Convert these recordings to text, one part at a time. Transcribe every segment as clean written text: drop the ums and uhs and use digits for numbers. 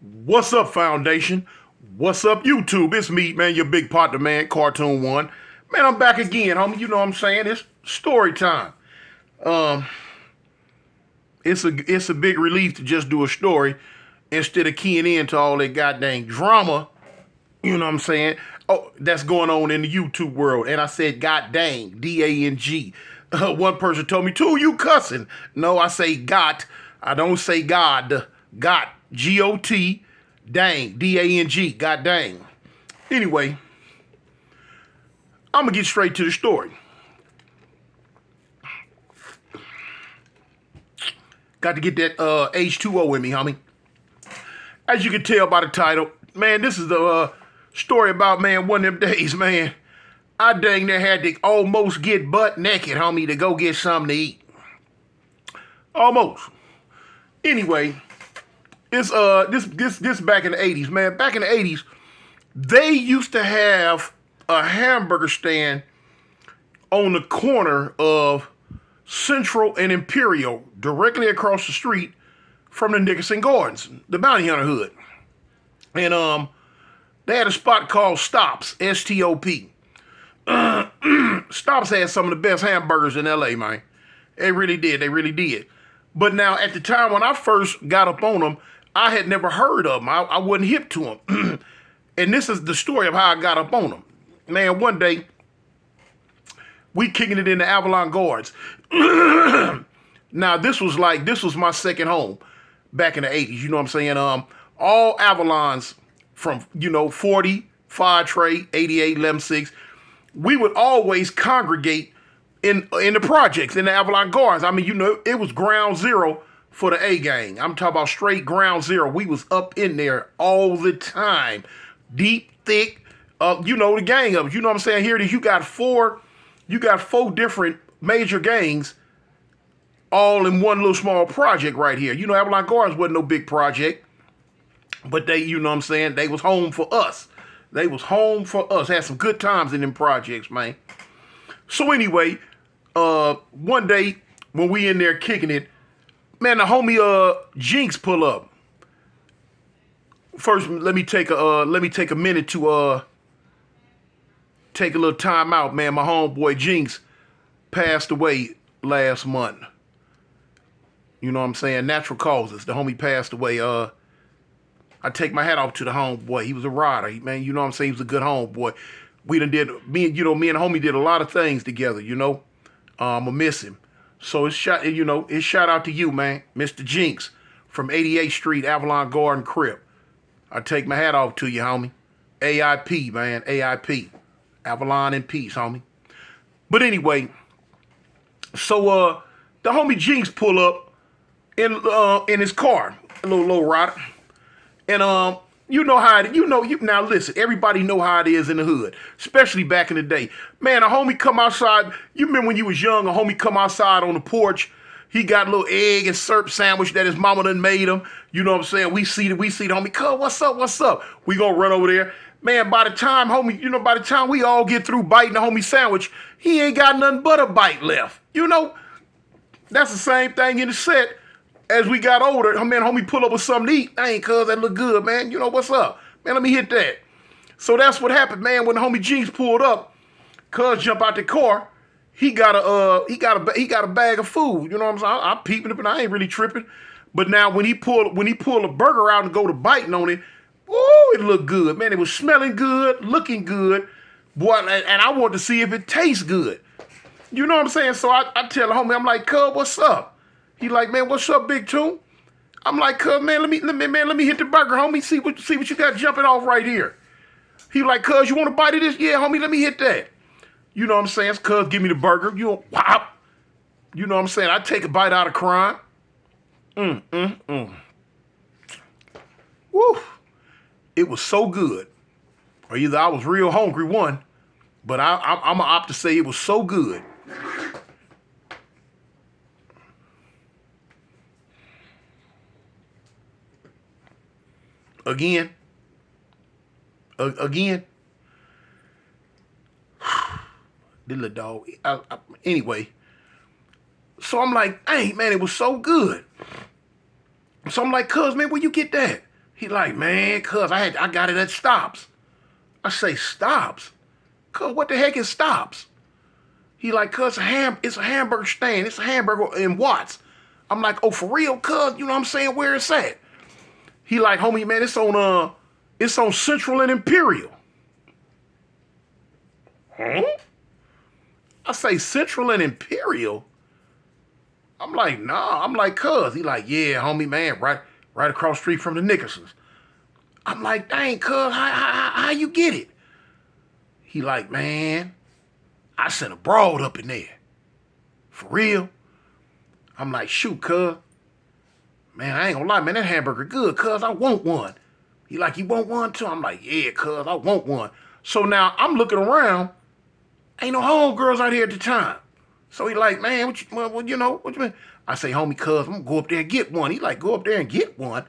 What's up, Foundation? What's up, YouTube? It's me, man, your big partner, man, Cartoon One. Man, I'm back again, homie. You know what I'm saying? It's story time. Um, it's a big relief to just do a story instead of keying into all that goddamn drama. You know what I'm saying? Oh, that's going on in the YouTube world. And I said, God dang, D-A-N-G. One person told me, too, you cussing. No, I say got. I don't say God. Got. G-O-T. Dang. D-A-N-G. God dang. Anyway, I'm going to get straight to the story. Got to get that H2O in me, homie. As you can tell by the title, man, this is the story about, man, one of them days, man. I dang near had to almost get butt naked, homie, to go get something to eat. Almost. Anyway, it's this back in the 80s, man. Back in the 80s, they used to have a hamburger stand on the corner of Central and Imperial, directly across the street from the Nickerson Gardens, the Bounty Hunter Hood. And they had a spot called Stops, S-T-O-P. Stops had some of the best hamburgers in LA, man. They really did. They really did. But now, at the time when I first got up on them, I had never heard of them. I wasn't hip to them. And this is the story of how I got up on them. Man, one day, we kicking it in the Avalon Gardens. Now, this was my second home back in the 80s. You know what I'm saying? All Avalons from, 40, 5 Trey, 88, 11-6, we would always congregate in the projects, in the Avalon Gardens. I mean, it was ground zero for the A gang. I'm talking about straight ground zero. We was up in there all the time. Deep, thick, the gang of it. You know what I'm saying? Here it is. You got four different major gangs all in one little small project right here. Avalon Gardens wasn't no big project, but they, you know what I'm saying, they was home for us. They was home for us. Had some good times in them projects, man. So anyway, one day when we in there kicking it, man, the homie Jinx pull up. First, let me take a minute to take a little time out, man. My homeboy Jinx passed away last month. You know what I'm saying? Natural causes. The homie passed away. I take my hat off to the homeboy. He was a rider, man. You know what I'm saying? He was a good homeboy. Me and the homie did a lot of things together. I'ma miss him. So it's shout out to you, man, Mr. Jinx from 88th Street, Avalon Garden Crib. I take my hat off to you, homie. AIP, man, AIP, Avalon in peace, homie. But anyway, so the homie Jinx pull up in his car, a little low rider. And you know how it, now listen, everybody know how it is in the hood, especially back in the day. Man, a homie come outside. You remember when you was young, a homie come outside on the porch. He got a little egg and syrup sandwich that his mama done made him. You know what I'm saying? We see the homie, cuz, what's up? We gonna run over there. Man, by the time we all get through biting the homie sandwich, he ain't got nothing but a bite left. That's the same thing in the set. As we got older, man, homie pull up with something to eat. Dang, cuz, that look good, man. What's up? Man, let me hit that. So that's what happened, man. When the homie Jinx pulled up, cuz jump out the car. He got a bag of food. You know what I'm saying? I'm peeping it, but I ain't really tripping. But now when he pulled a burger out and go to biting on it, ooh, it looked good, man. It was smelling good, looking good, boy. And I wanted to see if it tastes good. You know what I'm saying? So I tell the homie, I'm like, cuz, what's up? He like, man, what's up, Big Toon? I'm like, cuz, man, let me hit the burger, homie. See what you got jumping off right here. He like, cuz, you want a bite of this? Yeah, homie, let me hit that. You know what I'm saying? Cuz, give me the burger. Whop. You know what I'm saying? I take a bite out of crime. Woo. It was so good. Or either I was real hungry, one, but I'm going to opt to say it was so good. Again. The little dog. Anyway. So I'm like, hey, man, it was so good. So I'm like, cuz, man, where you get that? He like, man, cuz I got it at Stops. I say, Stops? Cuz what the heck is Stops? He like, cuz it's a hamburger stand. It's a hamburger in Watts. I'm like, oh, for real, cuz? You know what I'm saying? Where it's at? He like, homie, man, it's on Central and Imperial. Huh? I say Central and Imperial. I'm like, nah. I'm like, cuz. He like, yeah, homie, man, right across the street from the Nickersons. I'm like, dang, cuz, how you get it? He like, man, I sent a broad up in there. For real? I'm like, shoot, cuz. Man, I ain't gonna lie, man, that hamburger good, cuz. I want one. He like, you want one too? I'm like, yeah, cuz, I want one. So now I'm looking around. Ain't no homegirls out here at the time. So he like, man, what you mean? I say, homie, cuz, I'm gonna go up there and get one. He like, go up there and get one.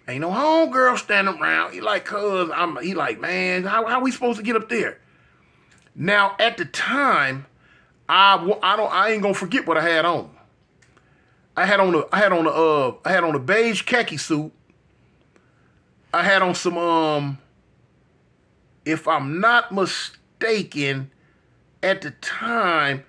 Ain't no homegirl standing around. He like, cuz, he like, man, how we supposed to get up there? Now, at the time, I ain't gonna forget what I had on. I had on a beige khaki suit. I had on some if I'm not mistaken, at the time,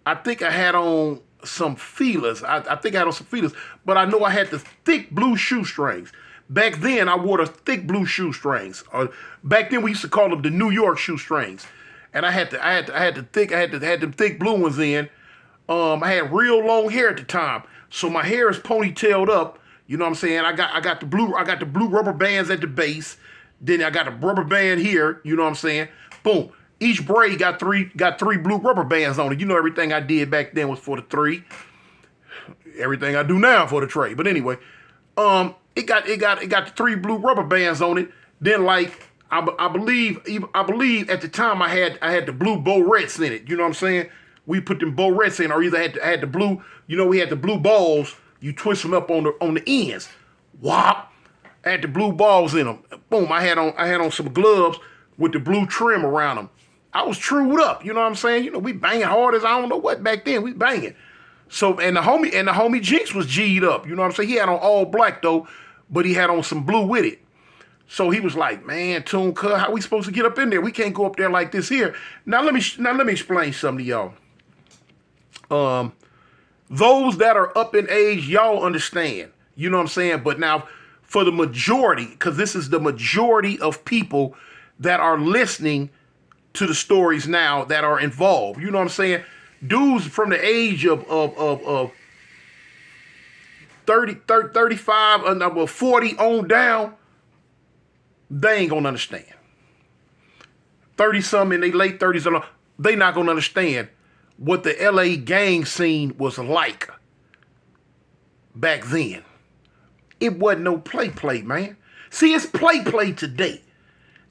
I think I had on some feelers. I think I had on some feelers, but I know I had the thick blue shoestrings. Back then, I wore the thick blue shoestrings. Back then, we used to call them the New York shoestrings, and I had them thick blue ones in. I had real long hair at the time, so my hair is ponytailed up. You know what I'm saying? I got the blue rubber bands at the base. Then I got a rubber band here. You know what I'm saying? Boom. Each braid got three blue rubber bands on it. You know, everything I did back then was for the three. Everything I do now for the tray. But anyway, it got the three blue rubber bands on it. Then like I believe at the time I had the blue bow-rets in it. You know what I'm saying? We put them bow-rets in, or either had the blue. You know, we had the blue balls. You twist them up on the ends. Whop. I had the blue balls in them. Boom. I had on some gloves with the blue trim around them. I was trued up. You know what I'm saying? You know, we banging hard as I don't know what back then. We banging. So and the homie Jinx was G'd up. You know what I'm saying? He had on all black though, but he had on some blue with it. So he was like, man, Tune Cuz, how we supposed to get up in there? We can't go up there like this here. Now let me explain something to y'all. Those that are up in age, y'all understand. You know what I'm saying? But now for the majority, because this is the majority of people that are listening to the stories now that are involved. You know what I'm saying? Dudes from the age of 35, 40 on down, they ain't gonna understand. 30-something in their late 30s, they not gonna understand what the LA gang scene was like back then. It wasn't no play, man. See, it's play today.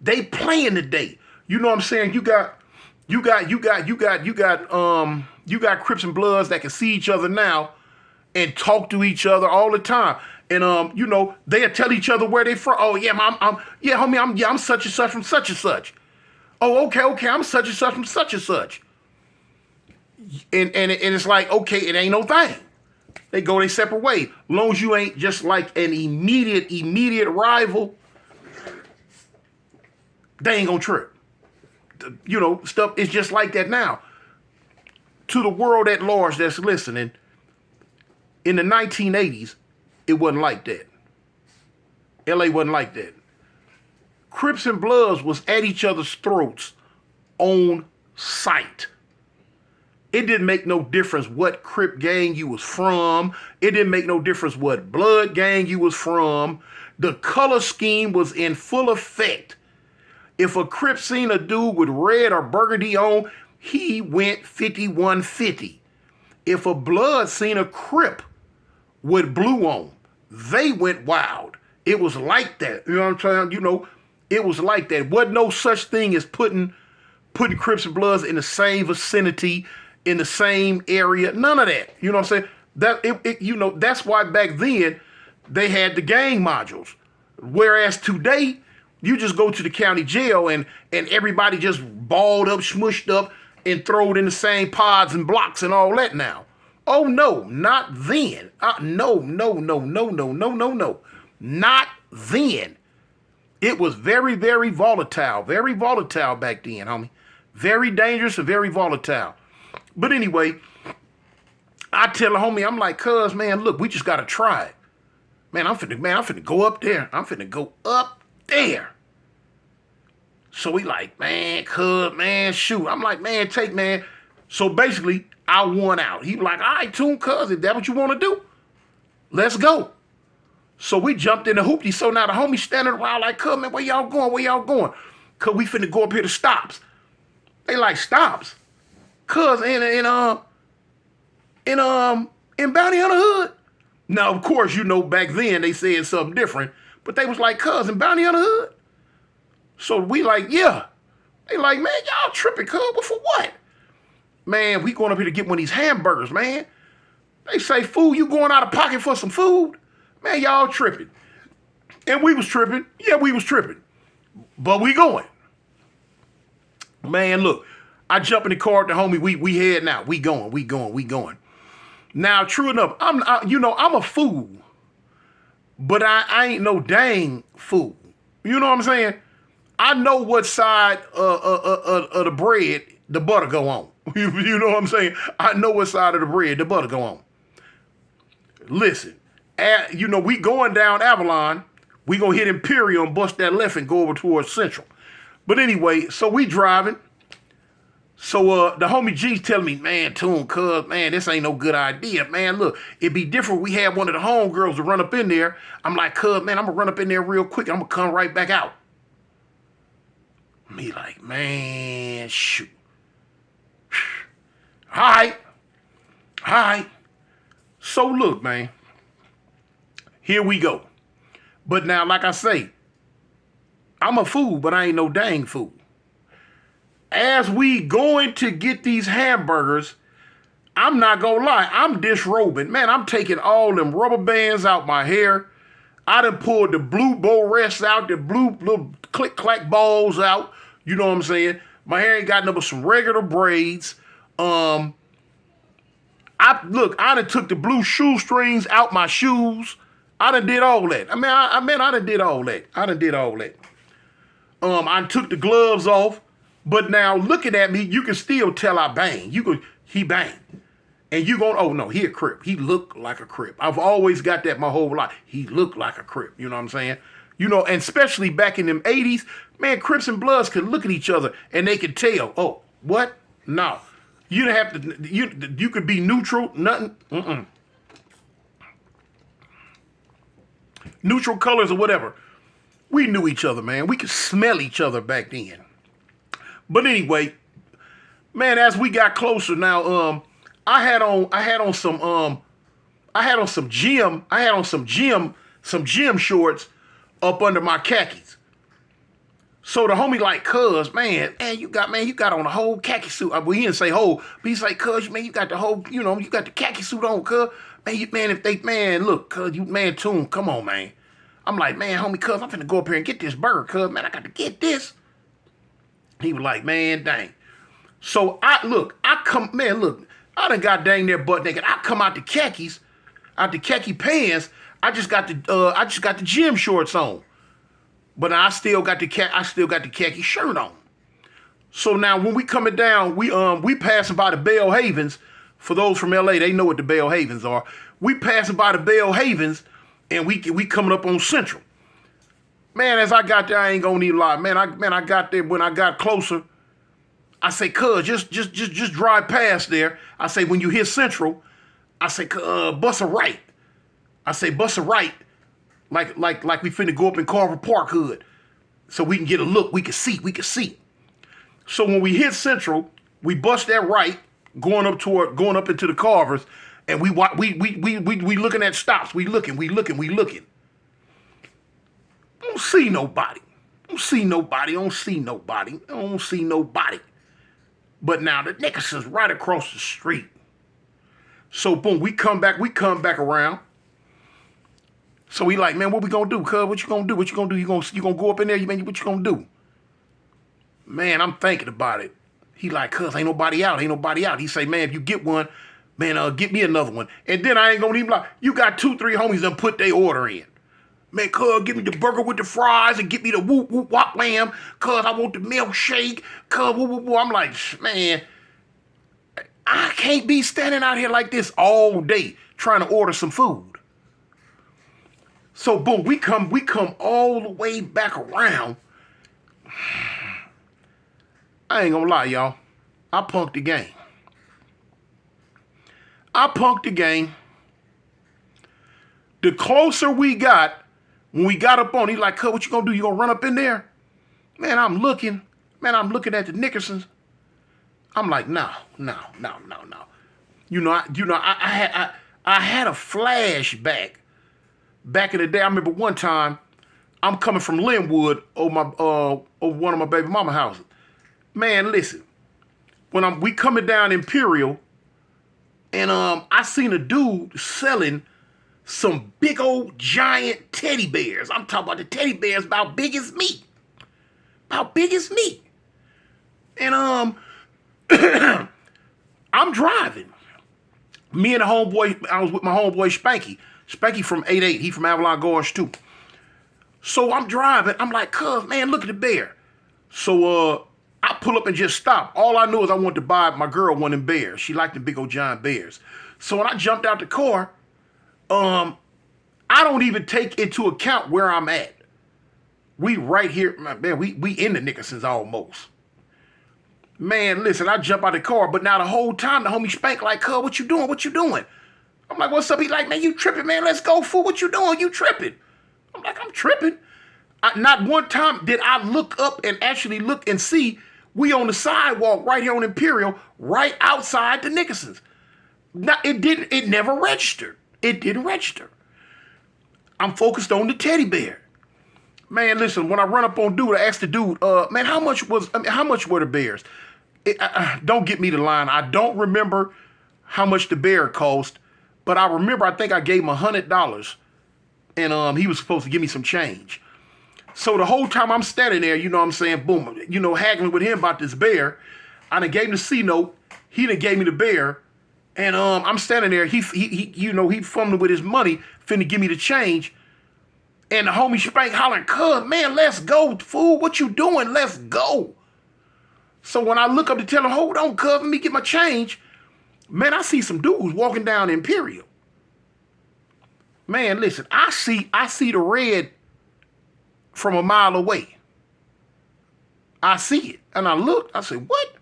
They playing today. You know what I'm saying? You got Crips and Bloods that can see each other now and talk to each other all the time. And you know, they'll tell each other where they from. Oh yeah, homie, I'm such and such from such and such. Oh, okay, I'm such and such from such and such. And it's like, okay, it ain't no thing. They go their separate way. As long as you ain't just like an immediate rival, they ain't gonna trip. You know, stuff is just like that now. To the world at large that's listening, in the 1980s, it wasn't like that. LA wasn't like that. Crips and Bloods was at each other's throats on sight. It didn't make no difference what Crip gang you was from. It didn't make no difference what Blood gang you was from. The color scheme was in full effect. If a Crip seen a dude with red or burgundy on, he went 5150. If a Blood seen a Crip with blue on, they went wild. It was like that. You know what I'm saying? You know, it was like that. Wasn't no such thing as putting Crips and Bloods in the same vicinity, in the same area. None of that. You know what I'm saying? You know, that's why back then they had the gang modules. Whereas today, you just go to the county jail and everybody just balled up, smushed up, and thrown in the same pods and blocks and all that now. Oh no, not then. No. Not then. It was very, very volatile back then, homie. Very dangerous and very volatile. But anyway, I tell the homie, I'm like, cuz, man, look, we just gotta try it. Man, I'm finna go up there. I'm finna go up there. So we like, man, cuz, man, shoot. I'm like, man, take, man. So basically, I won out. He was like, all right, Tune, cuz, if that's what you want to do, let's go. So we jumped in the hoopty. So now the homie standing around like, cuz, man, where y'all going? Where y'all going? Cuz we finna go up here to stops. They like, stops? Cuz, in Bounty Hunter Hood. Now, of course, you know, back then they said something different, but they was like, cuz, in Bounty Hunter Hood? So we like, yeah. They like, man, y'all tripping, cuz, but for what? Man, we going up here to get one of these hamburgers, man. They say, fool, you going out of pocket for some food? Man, y'all tripping. And we was tripping. Yeah, we was tripping. But we going. Man, look, I jump in the car with the homie. We heading out. We going. Now, true enough, I'm a fool. But I ain't no dang fool. You know what I'm saying? I know what side of the bread the butter go on. You know what I'm saying? I know what side of the bread the butter go on. Listen, we going down Avalon. We gonna hit Imperial and bust that left and go over towards Central. But anyway, so we driving. So the homie G's telling me, man, Tune, cuz, man, this ain't no good idea. Man, look, it'd be different. We had one of the homegirls to run up in there. I'm like, cuz, man, I'm gonna run up in there real quick. I'm gonna come right back out. Me like, man, shoot. All right. So look, man, here we go. But now, like I say, I'm a fool, but I ain't no dang fool. As we going to get these hamburgers, I'm not gonna lie, I'm disrobing. Man, I'm taking all them rubber bands out my hair. I done pulled the blue bow rests out, the blue little click-clack balls out. You know what I'm saying? My hair ain't got nothing but some regular braids. I done took the blue shoestrings out my shoes. I done did all that. I done did all that. I took the gloves off, but now looking at me, you can still tell I bang. He bang. And you going, oh no, he a Crip. He look like a Crip. I've always got that my whole life. He looked like a Crip. You know what I'm saying? You know, and especially back in them 80s, man, Crips and Bloods could look at each other and they could tell, oh, what? No. You don't have to, you could be neutral, nothing. Neutral colors or whatever. We knew each other, man. We could smell each other back then. But anyway, man, as we got closer now, I had on some gym shorts up under my khakis. So the homie like, cuz, man, you got on a whole khaki suit. Well, he didn't say whole, but he's like, cuz, man, you got the whole, you got the khaki suit on, cuz. Look, cuz, Tune, come on, man. I'm like, man, homie, cuz, I'm finna go up here and get this burger, cuz, man, I got to get this. He was like, man, dang. So I done got dang near butt naked. I come out the khakis, out the khaki pants. I just got the gym shorts on. But I still got the khaki shirt on. So now when we coming down, we passing by the Belle Havens. For those from LA, they know what the Belle Havens are. We passing by the Belle Havens, and we coming up on Central. Man, as I got there, I ain't gonna need a lot. Man, I got there. When I got closer, I say, cuz, just drive past there. I say, when you hit Central, I say, bust a right. I say, bust a right. Like we finna go up in Carver Park Hood. So we can get a look, we can see. So when we hit Central, we bust that right, going up into the Carvers, and we looking at stops. We looking. Don't see nobody. But now the niggas is right across the street. So boom, we come back around. So we like, man, what we gonna do, cuz? What you gonna do? You gonna go up in there? Man, what you gonna do? Man, I'm thinking about it. He like, cuz, ain't nobody out. He say, man, if you get one, man, get me another one. And then I ain't gonna even lie. You got 2-3 homies that put their order in. Man, cuz, give me the burger with the fries and get me the whoop whoop wop lamb. Cuz, I want the milkshake. Cuz, whoop whoop whoop. I'm like, man, I can't be standing out here like this all day trying to order some food. So boom, we come all the way back around. I ain't gonna lie, y'all. I punked the game. The closer we got, when we got up on, he's like, "Cuz, what you gonna do? You gonna run up in there?" Man, I'm looking at the Nickersons. I'm like, no. I had a flashback. Back in the day, I remember one time, I'm coming from Linwood over one of my baby mama houses. Man, listen, when we coming down Imperial, and I seen a dude selling some big old giant teddy bears. I'm talking about the teddy bears about big as me. And I'm driving. Me and the homeboy, I was with my homeboy Spanky. Spanky from 88. He from Avalon Gorge too. So I'm driving. I'm like, cuz, man, look at the bear. So I pull up and just stop. All I knew is I wanted to buy my girl one of them bears. She liked the big old giant bears. So when I jumped out the car, I don't even take into account where I'm at. We right here, man, we in the Nickersons almost. Man, listen, I jump out the car, but now the whole time the homie Spank like, cuz, what you doing? I'm like, what's up? He like, man, you tripping, man. Let's go, fool. What you doing? You tripping. I'm like, I'm tripping. Not one time did I look up and actually look and see we on the sidewalk right here on Imperial, right outside the Nickersons. It never registered. It didn't register. I'm focused on the teddy bear. Man, listen, when I run up on dude, I asked the dude, man, how much were the bears? Don't get me the line. I don't remember how much the bear cost, but I remember I think I gave him $100, and he was supposed to give me some change. So the whole time I'm standing there, you know what I'm saying, boom, haggling with him about this bear. I done gave him the C note. He done gave me the bear, and I'm standing there. He fumbling with his money, finna give me the change. And the homie Spank hollering, cuz, man, let's go, fool. What you doing? Let's go. So when I look up to tell him, hold on, cuz, let me get my change, man, I see some dudes walking down Imperial. Man, listen, I see the red from a mile away. I see it. And I look, I said, what?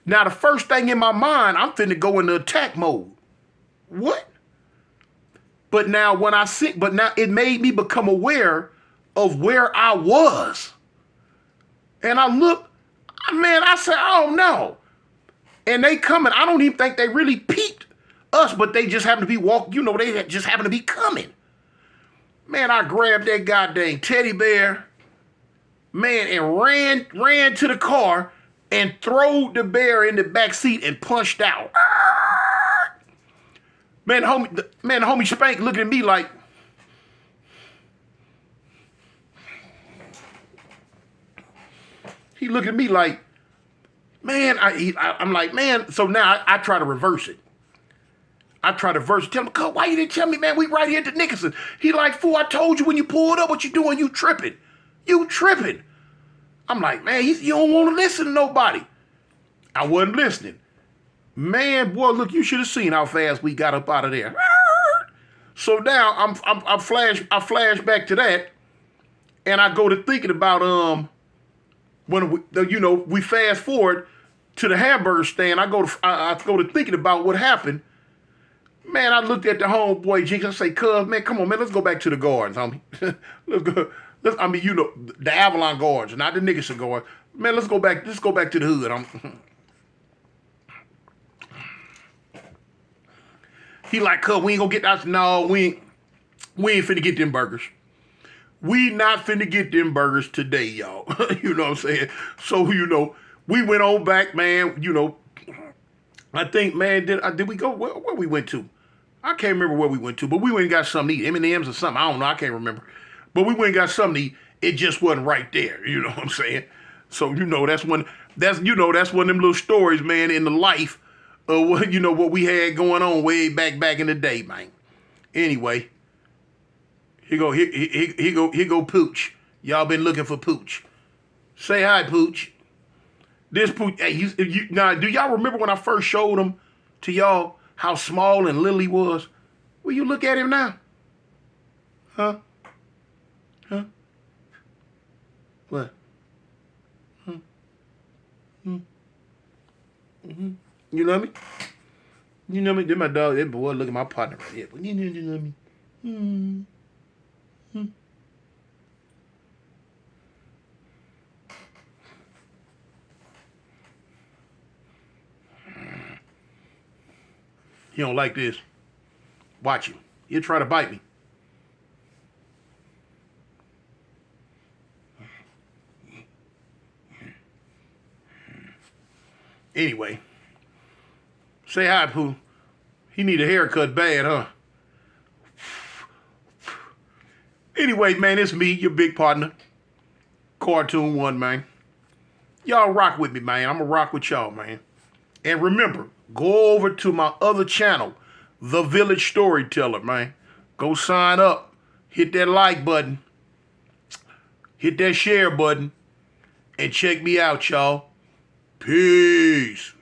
Now the first thing in my mind, I'm finna go into attack mode. What? But now it made me become aware of where I was. And I look, man, I said, oh no. And they coming. I don't even think they really peeped us, but they just happen to be walking, they just happen to be coming. Man, I grabbed that goddamn teddy bear, man, and ran to the car and throwed the bear in the back seat and punched out. Man, homie Spank looking at me like, he looked at me like, man, I'm like, man, so now I try to reverse it. Tell him, cuz, why you didn't tell me, man? We right here at the Nickerson. He like, fool, I told you when you pulled up, what you doing? You tripping. I'm like, man, you don't want to listen to nobody. I wasn't listening. Man, boy, look, you should have seen how fast we got up out of there. So now I flash back to that, and I go to thinking about when we fast forward to the hamburger stand. I go to thinking about what happened. Man, I looked at the homeboy Jinx. I say, cuz, man, come on, man, let's go back to the gardens, homie. Let's go. The Avalon Gardens, not the Nickerson Gardens. Man, let's go back to the hood. He like, cuz, we ain't gonna get that. No, we ain't finna get them burgers. We not finna get them burgers today, y'all. You know what I'm saying? So, we went on back, man. I think, man, did we go where we went to? I can't remember where we went to, but we went and got something to eat, M&M's or something. I don't know. I can't remember. But we went and got something to eat. It just wasn't right there. You know what I'm saying? So, that's one of them little stories, man, in the life of what we had going on way back in the day, man. Anyway, Here go Pooch. Y'all been looking for Pooch. Say hi, Pooch. This Pooch, hey, now, do y'all remember when I first showed him to y'all how small and little he was? Will you look at him now? Huh? Huh? What? Huh? Hmm? Mm-hmm. You know me? You know me? Then my dog, that boy, look at my partner right here. You know me? Hmm. Hmm. He don't like this. Watch him. He'll try to bite me. Anyway, say hi, Pooh. He need a haircut bad, huh? Anyway, man, it's me, your big partner, Cartoon One, man. Y'all rock with me, man. I'm gonna rock with y'all, man. And remember, go over to my other channel, The Village Storyteller, man. Go sign up. Hit that like button. Hit that share button. And check me out, y'all. Peace.